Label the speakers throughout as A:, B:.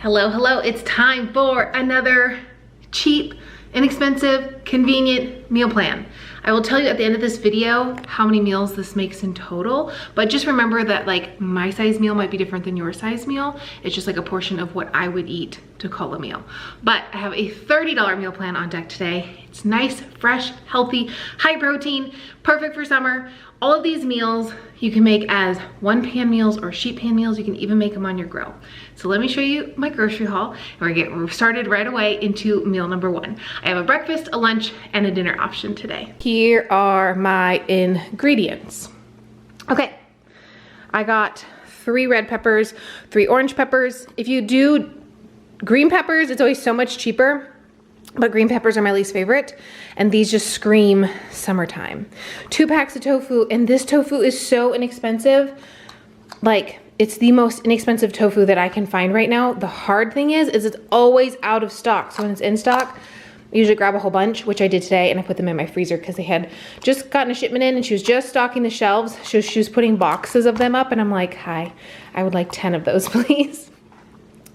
A: Hello, hello. It's time for another cheap, inexpensive, convenient meal plan. I will tell you at the end of this video how many meals this makes in total, but just remember that like my size meal might be different than your size meal. It's just like a portion of what I would eat to call a meal. But I have a $30 meal plan on deck today. It's nice, fresh, healthy, high protein, perfect for summer. All of these meals you can make as one pan meals or sheet pan meals. You can even make them on your grill. So let me show you my grocery haul and we're gonna get started right away into meal number one. I have a breakfast, a lunch, and a dinner option today. Here are my ingredients. Okay, I got 3 red peppers, 3 orange peppers. If you do green peppers, it's always so much cheaper. But green peppers are my least favorite, and these just scream summertime. 2 packs of tofu, and this tofu is so inexpensive. Like, it's the most inexpensive tofu that I can find right now. The hard thing is it's always out of stock. So when it's in stock, I usually grab a whole bunch, which I did today, and I put them in my freezer because they had just gotten a shipment in and she was just stocking the shelves. She was putting boxes of them up, and I'm like, hi, I would like 10 of those, please.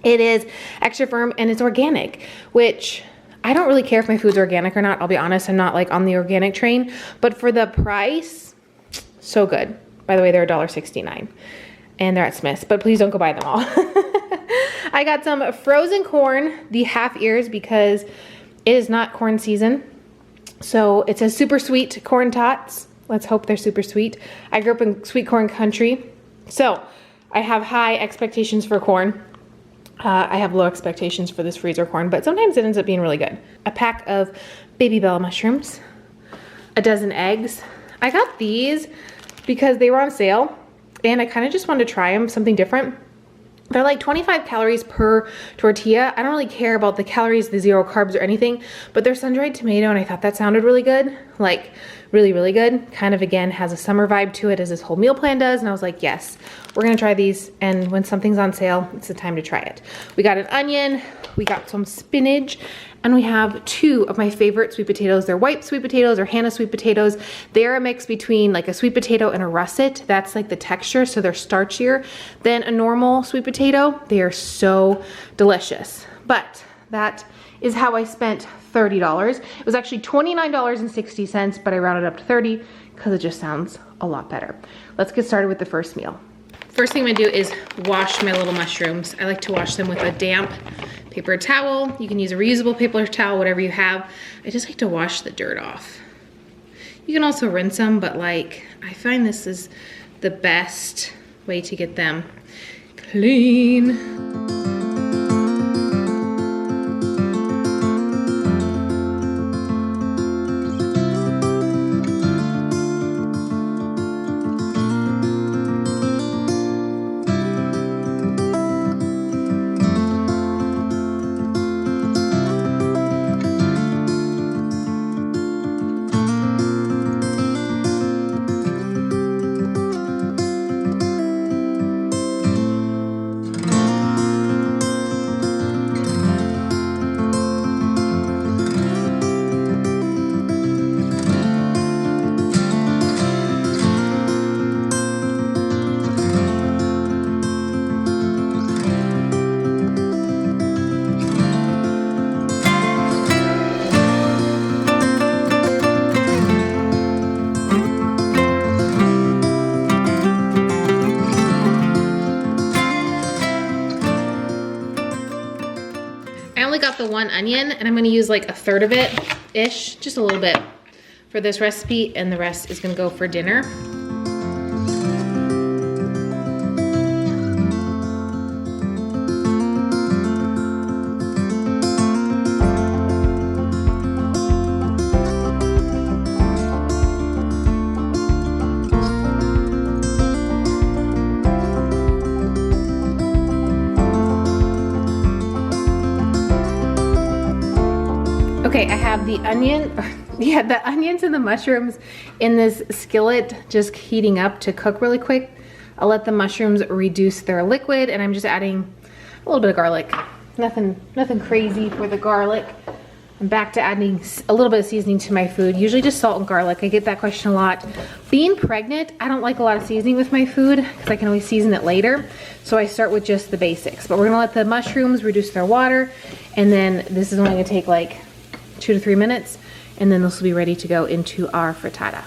A: It is extra firm and it's organic, which I don't really care if my food's organic or not. I'll be honest, I'm not like on the organic train, but for the price, so good. By the way, they're $1.69 and they're at Smith's, but please don't go buy them all. I got some frozen corn, the half ears, because it is not corn season. So it says super sweet corn tots. Let's hope they're super sweet. I grew up in sweet corn country, so I have high expectations for corn. I have low expectations for this freezer corn, but sometimes it ends up being really good. A pack of baby bell mushrooms, a dozen eggs. I got these because they were on sale and I kind of just wanted to try them, something different. They're like 25 calories per tortilla. I don't really care about the calories, the 0 carbs or anything, but they're sun-dried tomato and I thought that sounded really good. Like really, really good. Kind of again has a summer vibe to it as this whole meal plan does. And I was like, yes, we're gonna try these. And when something's on sale, it's the time to try it. We got an onion, we got some spinach, and we have 2 of my favorite sweet potatoes. They're white sweet potatoes or Hannah sweet potatoes. They're a mix between like a sweet potato and a russet. That's like the texture, so they're starchier than a normal sweet potato. They are so delicious. But that is how I spent $30. It was actually $29.60, but I rounded up to 30 because it just sounds a lot better. Let's get started with the first meal. First thing I'm gonna do is wash my little mushrooms. I like to wash them with a damp paper towel. You can use a reusable paper towel, whatever you have. I just like to wash the dirt off. You can also rinse them, but like, I find this is the best way to get them clean. The 1 onion, and I'm going to use like 1/3 of it ish, just a little bit for this recipe, and the rest is going to go for dinner. Okay, I have the onion, the onions and the mushrooms in this skillet just heating up to cook really quick. I'll let the mushrooms reduce their liquid, and I'm just adding a little bit of garlic. Nothing crazy for the garlic. I'm back to adding a little bit of seasoning to my food, usually just salt and garlic. I get that question a lot. Being pregnant, I don't like a lot of seasoning with my food because I can always season it later. So I start with just the basics. But we're gonna let the mushrooms reduce their water, and then this is only gonna take like 2 to 3 minutes, and then this will be ready to go into our frittata.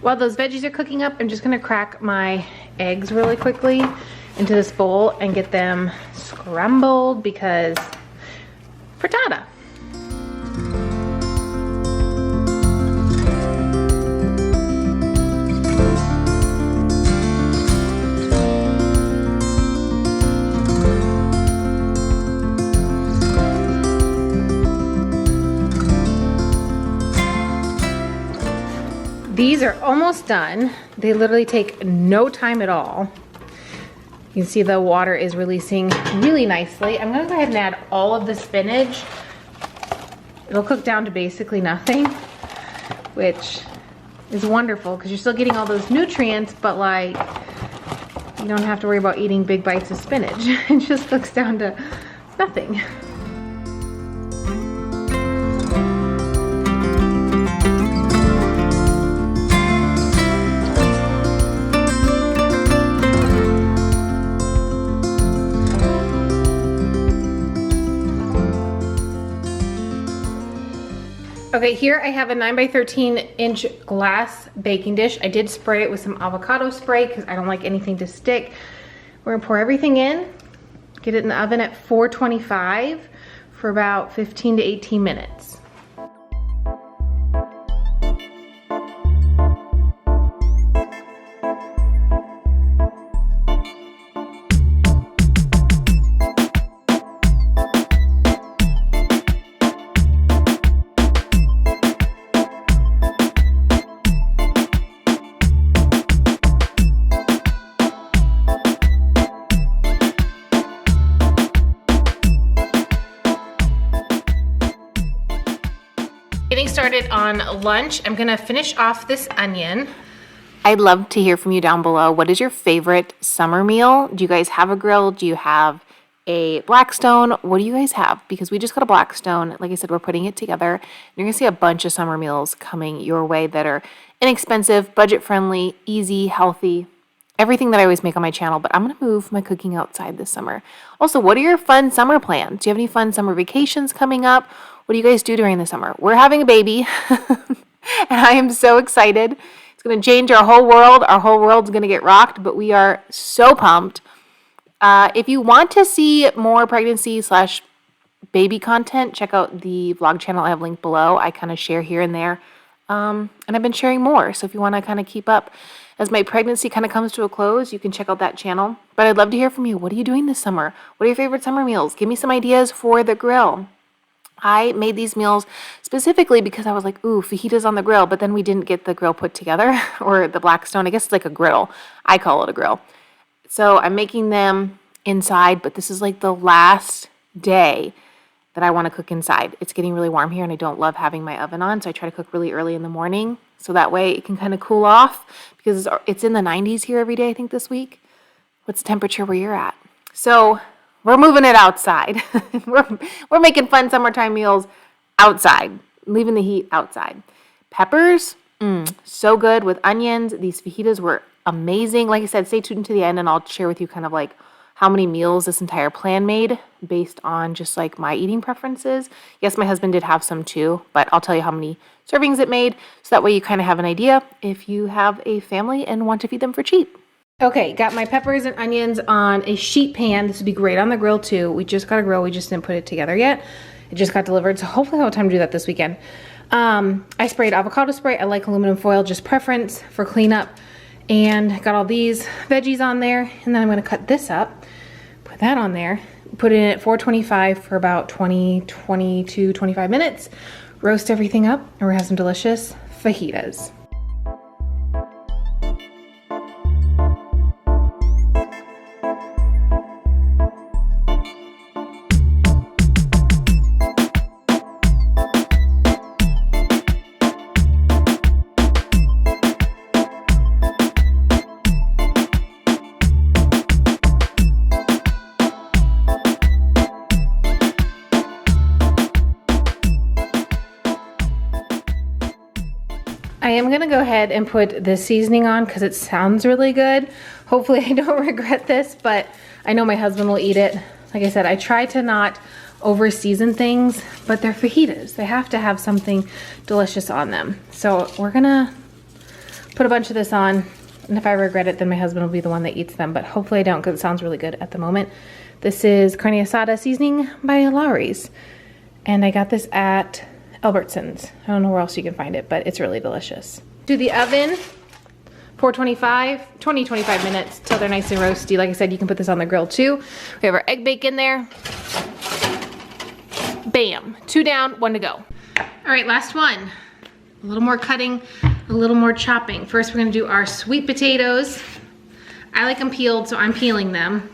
A: While those veggies are cooking up, I'm just gonna crack my eggs really quickly into this bowl and get them scrambled because frittata. These are almost done. They literally take no time at all. You can see the water is releasing really nicely. I'm gonna go ahead and add all of the spinach. It'll cook down to basically nothing, which is wonderful because you're still getting all those nutrients, but like, you don't have to worry about eating big bites of spinach. It just cooks down to nothing. Okay, here I have a 9 by 13 inch glass baking dish. I did spray it with some avocado spray because I don't like anything to stick. We're gonna pour everything in, get it in the oven at 425 for about 15 to 18 minutes. Getting started on lunch, I'm gonna finish off this onion. I'd love to hear from you down below. What is your favorite summer meal? Do you guys have a grill? Do you have a Blackstone? What do you guys have? Because we just got a Blackstone. Like I said, we're putting it together. You're gonna see a bunch of summer meals coming your way that are inexpensive, budget-friendly, easy, healthy. Everything that I always make on my channel, but I'm gonna move my cooking outside this summer. Also, what are your fun summer plans? Do you have any fun summer vacations coming up? What do you guys do during the summer? We're having a baby, and I am so excited. It's gonna change our whole world. Our whole world's gonna get rocked, but we are so pumped. If you want to see more pregnancy / baby content, check out the vlog channel I have linked below. I kind of share here and there, and I've been sharing more. So if you want to kind of keep up as my pregnancy kind of comes to a close, you can check out that channel. But I'd love to hear from you. What are you doing this summer? What are your favorite summer meals? Give me some ideas for the grill. I made these meals specifically because I was like, ooh, fajitas on the grill, but then we didn't get the grill put together, or the Blackstone. I guess it's like a griddle. I call it a grill. So I'm making them inside, but this is like the last day that I want to cook inside. It's getting really warm here, and I don't love having my oven on, so I try to cook really early in the morning, so that way it can kind of cool off, because it's in the 90s here every day, I think, this week. What's the temperature where you're at? So we're moving it outside. we're making fun summertime meals outside, leaving the heat outside. Peppers, so good with onions. These fajitas were amazing. Like I said, stay tuned to the end, and I'll share with you kind of like how many meals this entire plan made based on just like my eating preferences. Yes, my husband did have some too, but I'll tell you how many servings it made, so that way you kind of have an idea if you have a family and want to feed them for cheap. Okay, got my peppers and onions on a sheet pan. This would be great on the grill too. We just got a grill, we just didn't put it together yet. It just got delivered, so hopefully I'll have time to do that this weekend. I sprayed avocado spray. I like aluminum foil, just preference for cleanup. And got all these veggies on there. And then I'm gonna cut this up, put that on there, put it in at 425 for about 25 minutes. Roast everything up, and we're gonna have some delicious fajitas. am gonna go ahead and put this seasoning on because it sounds really good. Hopefully I don't regret this, but I know my husband will eat it. Like I said, I try to not over season things, but they're fajitas. They have to have something delicious on them. So we're gonna put a bunch of this on, and if I regret it, then my husband will be the one that eats them, but hopefully I don't because it sounds really good at the moment. This is carne asada seasoning by Lawry's, and I got this at Albertsons. I don't know where else you can find it, but it's really delicious. Do the oven, 20-25 minutes till they're nice and roasty. Like I said, you can put this on the grill too. We have our egg bake in there. Bam, 2 down, 1 to go. All right, last one. A little more cutting, a little more chopping. First, we're gonna do our sweet potatoes. I like them peeled, so I'm peeling them.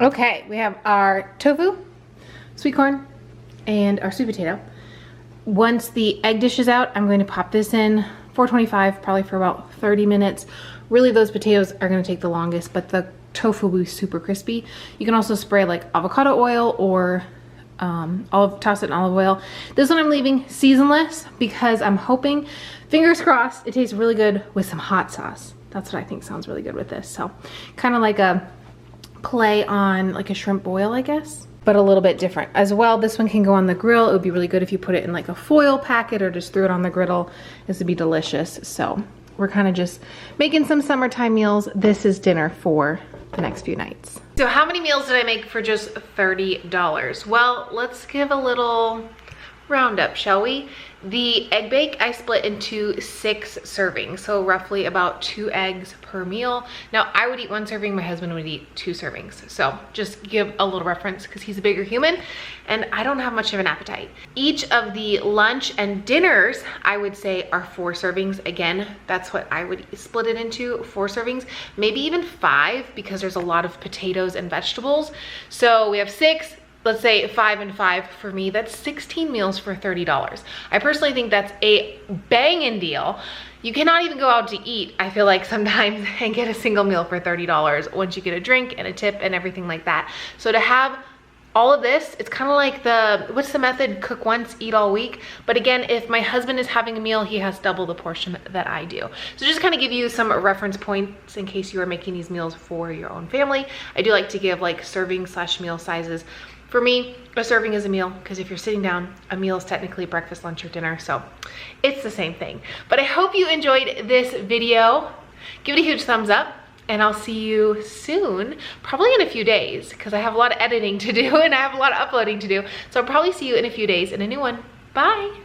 A: Okay, we have our tofu, sweet corn, and our sweet potato. Once the egg dish is out, I'm going to pop this in 425, probably for about 30 minutes. Really, those potatoes are gonna take the longest, but the tofu will be super crispy. You can also spray like avocado oil or toss it in olive oil. This one I'm leaving seasonless because I'm hoping, fingers crossed, it tastes really good with some hot sauce. That's what I think sounds really good with this. So kind of like a play on like a shrimp boil, I guess, but a little bit different. As well, this one can go on the grill. It would be really good if you put it in like a foil packet or just threw it on the griddle. This would be delicious. So we're kind of just making some summertime meals. This is dinner for the next few nights. So how many meals did I make for just $30? Well, let's give a little roundup, shall we? The egg bake I split into 6 servings, so roughly about 2 eggs per meal. Now I would eat 1 serving, my husband would eat 2 servings. So just give a little reference because he's a bigger human and I don't have much of an appetite. Each of the lunch and dinners I would say are 4 servings. Again, that's what I would split it into, 4 servings, maybe even 5 because there's a lot of potatoes and vegetables. So we have 6. Let's say 5 and 5 for me, that's 16 meals for $30. I personally think that's a banging deal. You cannot even go out to eat, I feel like sometimes, and get a single meal for $30 once you get a drink and a tip and everything like that. So to have all of this, it's kind of like what's the method? Cook once, eat all week. But again, if my husband is having a meal, he has double the portion that I do. So just kind of give you some reference points in case you are making these meals for your own family. I do like to give like serving / meal sizes. For me, a serving is a meal because if you're sitting down, a meal is technically breakfast, lunch, or dinner. So it's the same thing. But I hope you enjoyed this video. Give it a huge thumbs up and I'll see you soon, probably in a few days because I have a lot of editing to do and I have a lot of uploading to do. So I'll probably see you in a few days in a new one. Bye.